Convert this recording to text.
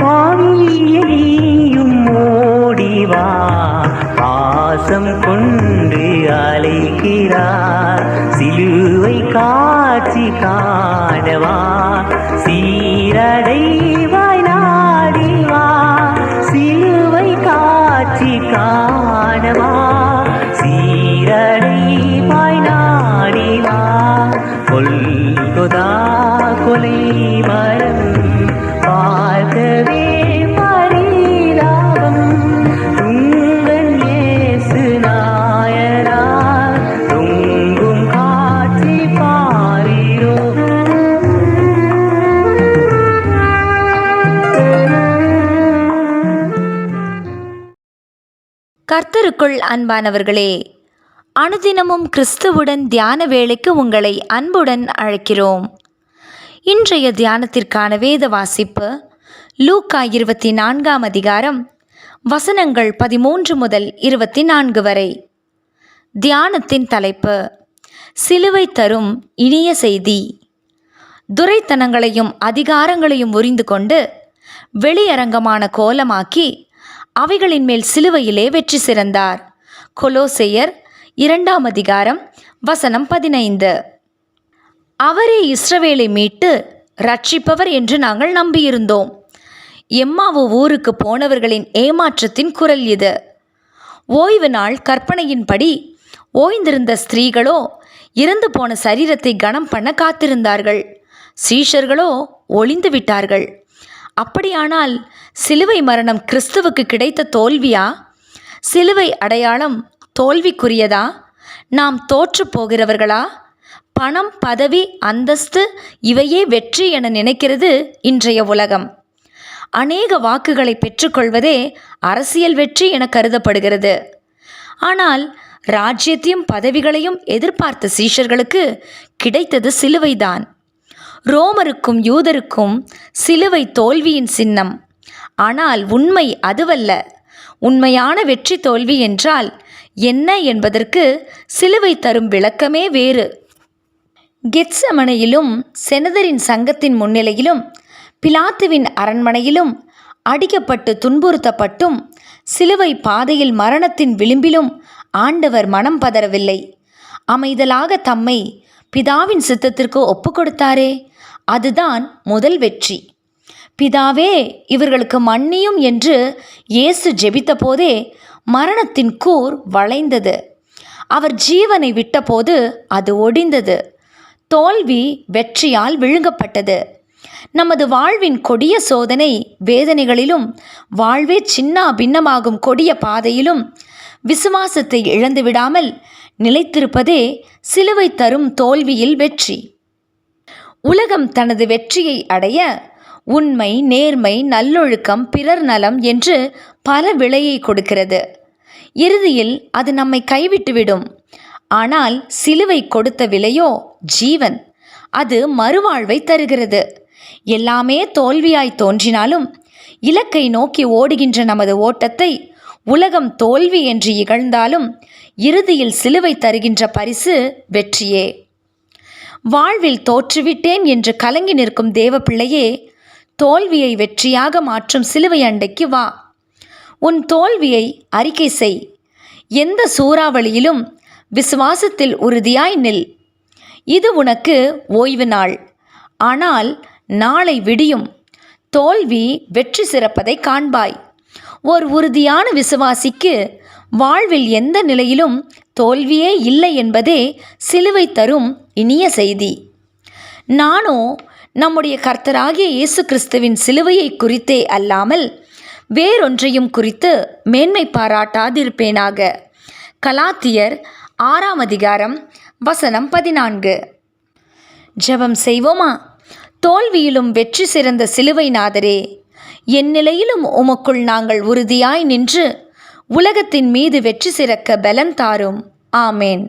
பாவியையும் ஓடிவா, பாசம் கொண்டு அழைக்கிறார். சிலுவை காட்சி காணவா, சீரடைவாய் நாடிவா. சிலுவை காட்சி காணவா, சீரடைவாய் நாடிவா. கொல்கொதா கொலை மரம் பார்க்கவே பரிதாபம். துங்கள் இயேசு நாயனார் தொங்கும் காட்சி பாரிரோ. கர்த்தருக்குள் அன்பானவர்களே, அனுதினமும் கிறிஸ்துவுடன் தியான வேளைக்கு உங்களை அன்புடன் அழைக்கிறோம். இன்றைய தியானத்திற்கான வேத வாசிப்பு லூக்கா 24 அதிகாரம் வசனங்கள் 13 முதல் 24 வரை. தியானத்தின் தலைப்பு சிலுவை தரும் இனிய செய்தி. துரைத்தனங்களையும் அதிகாரங்களையும் உரிந்து கொண்டு வெளியரங்கமான கோலமாக்கி அவைகளின் மேல் சிலுவையிலே வெற்றி சிறந்தார். கொலோசையர் 2 அதிகாரம் வசனம் 15. அவரே இஸ்ரவேலை மீட்டு ரட்சிப்பவர் என்று நாங்கள் நம்பியிருந்தோம். எம்மாவு ஊருக்கு போனவர்களின் ஏமாற்றத்தின் குரல் இது. ஓய்வு நாள் கற்பனையின்படி ஓய்ந்திருந்த ஸ்திரீகளோ இறந்து போன சரீரத்தை கனம் பண்ண காத்திருந்தார்கள். சீஷர்களோ ஒளிந்து விட்டார்கள். அப்படியானால் சிலுவை மரணம் கிறிஸ்துவுக்கு கிடைத்த தோல்வியா? சிலுவை அடையாளம் தோல்விக்குரியதா? நாம் தோற்று போகிறவர்களா? பணம், பதவி, அந்தஸ்து இவையே வெற்றி என நினைக்கிறது இன்றைய உலகம். அநேக வாக்குகளை பெற்றுக்கொள்வதே அரசியல் வெற்றி என கருதப்படுகிறது. ஆனால் ராஜ்யத்தையும் பதவிகளையும் எதிர்பார்த்த சீஷர்களுக்கு கிடைத்தது சிலுவைதான். ரோமருக்கும் யூதருக்கும் சிலுவை தோல்வியின் சின்னம். ஆனால் உண்மை அதுவல்ல. உண்மையான வெற்றி தோல்வி என்றால் என்ன என்பதற்கு சிலுவை தரும் விளக்கமே வேறு. கெத்சமனையிலும் செனதரின் சங்கத்தின் முன்னிலையிலும் பிலாத்துவின் அரண்மனையிலும் அடிக்கப்பட்டு துன்புறுத்தப்பட்டும் சிலுவை பாதையில் மரணத்தின் விளிம்பிலும் ஆண்டவர் மனம் பதறவில்லை. அமைதலாக தம்மை பிதாவின் சித்தத்திற்கு ஒப்பு கொடுத்தாரே, அதுதான் முதல் வெற்றி. பிதாவே இவர்களுக்கு மன்னியும் என்று இயேசு ஜெபித்த போதே மரணத்தின் கூர் வளைந்தது. அவர் ஜீவனை விட்டபோது அது ஒடிந்தது. தோல்வி வெற்றியால் விழுங்கப்பட்டது. நமது வாழ்வின் கொடிய சோதனை வேதனைகளிலும் வாழ்வே சின்ன பின்னமாகும் கொடிய பாதையிலும் விசுவாசத்தை இழந்து விடாமல் நிலைத்திருப்பதே சிலுவை தரும் தோல்வியில் வெற்றி. உலகம் தனது வெற்றியை அடைய உண்மை, நேர்மை, நல்லொழுக்கம், பிறர் நலம் என்று பல விலையை கொடுக்கிறது. இறுதியில் அது நம்மை கைவிட்டுவிடும். ஆனால் சிலுவை கொடுத்த விலையோ ஜீவன். அது மறுவாழ்வை தருகிறது. எல்லாமே தோல்வியாய் தோன்றினாலும் இலக்கை நோக்கி ஓடுகின்ற நமது ஓட்டத்தை உலகம் தோல்வி என்று இகழ்ந்தாலும் இறுதியில் சிலுவை தருகின்ற பரிசு வெற்றியே. வாழ்வில் தோற்றுவிட்டேன் என்று கலங்கி நிற்கும் தேவ பிள்ளையே, தோல்வியை வெற்றியாக மாற்றும் சிலுவை அண்டைக்கு வா. உன் தோல்வியை அறிக்கை செய். எந்த சூறாவளியிலும் விசுவாசத்தில் உறுதியாய் நில். இது உனக்கு ஓய்வு நாள். ஆனால் நாளை விடியும். தோல்வி வெற்றி சிறப்பதை காண்பாய். ஓர் உறுதியான விசுவாசிக்கு வாழ்வில் எந்த நிலையிலும் தோல்வியே இல்லை என்பதே சிலுவை தரும் இனிய செய்தி. நானோ நம்முடைய கர்த்தராகிய இயேசு கிறிஸ்துவின் சிலுவையை குறித்தே அல்லாமல் வேறொன்றையும் குறித்து மேன்மை பாராட்டாதிருப்பேனாக. கலாத்தியர் 6 அதிகாரம் வசனம் 14. ஜெபம் செய்வோமா? தோல்வியிலும் வெற்றி சிறந்த சிலுவை நாதரே, என் நிலையிலும் உமக்குள் நாங்கள் உறுதியாய் நின்று உலகத்தின் மீது வெற்றி சிறக்க பலன் தாரும். ஆமேன்.